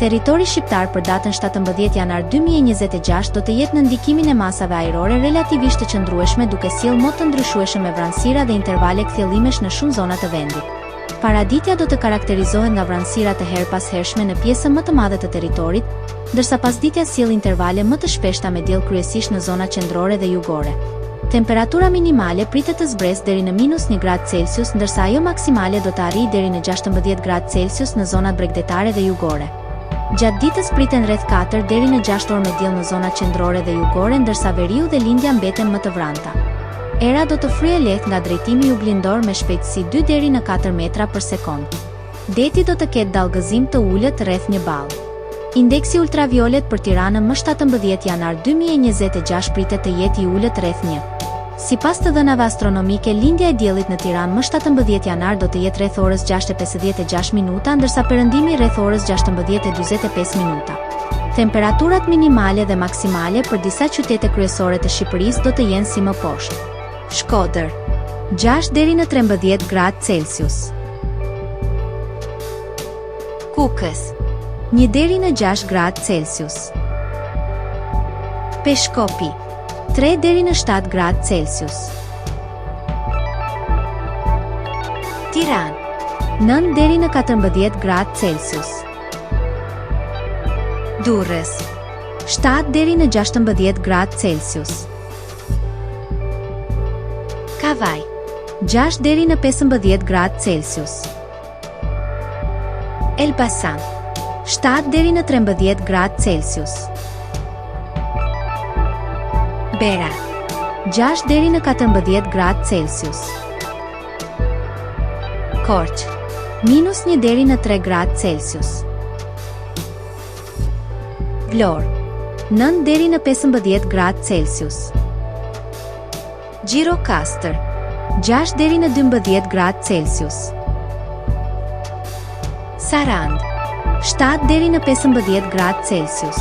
Territori shqiptar për datën 17 janar 2026 do të jetë në ndikimin e masave ajrore relativisht të qëndrueshme duke sjellë mot të ndryshueshëm me vranësira dhe intervale kthjellimesh në shumë zona të vendit. Paraditja do të karakterizohet nga vranësira të her pas hershme në pjesën më të madhe të territorit, ndërsa pasditja sjell intervale më të shpeshta me diell kryesisht në zona qendrore dhe jugore. Temperatura minimale pritet të zbresë deri në -1 gradë Celsius, ndërsa ajo maksimale do të arrijë deri në 16 gradë Celsius në zonat bregdetare dhe jugore. Gjatë ditës priten rreth 4 deri në 6 orë me diell në zonat qendrore dhe jugore, ndërsa veriu dhe lindja mbeten më të vranta. Era do të fryejë lehtë nga drejtimi juglindor me shpejtësi 2 deri në 4 metra për sekond. Deti do të ketë dallgëzim të ulët rreth 1 ball. Indeksi ultraviolet për Tiranën më 17 janar 2026 pritet të jetë i ulët rreth 1. Sipas të dhënave astronomike, lindja e diellit në Tiranë më 17 janar do të jetë rreth orës 6:56 minuta, ndërsa perëndimi rreth orës 16:45 minuta. Temperaturat minimale dhe maksimale për disa qytete kryesore të Shqipërisë do të jenë si më poshtë. Shkodër 6 deri në 13 gradë Celsius. Kukës 1 deri në 6 gradë Celsius. Peshkopi 3 deri në 7 gradë Celsius. Tiranë 9 deri në 14 gradë Celsius. Durrës 7 deri në 16 gradë Celsius. Kavaj 6 deri në 15 gradë Celsius. Elbasan 7 deri në 13 gradë Celsius. Bera 6 deri në 14 gradë Celsius. Korçë -1 deri në 3 gradë Celsius. Vlorë 9 deri në 15 gradë Celsius. Gjirokastër 6 deri në 12 gradë Celsius. Sarandë 7 deri në 15 gradë Celsius.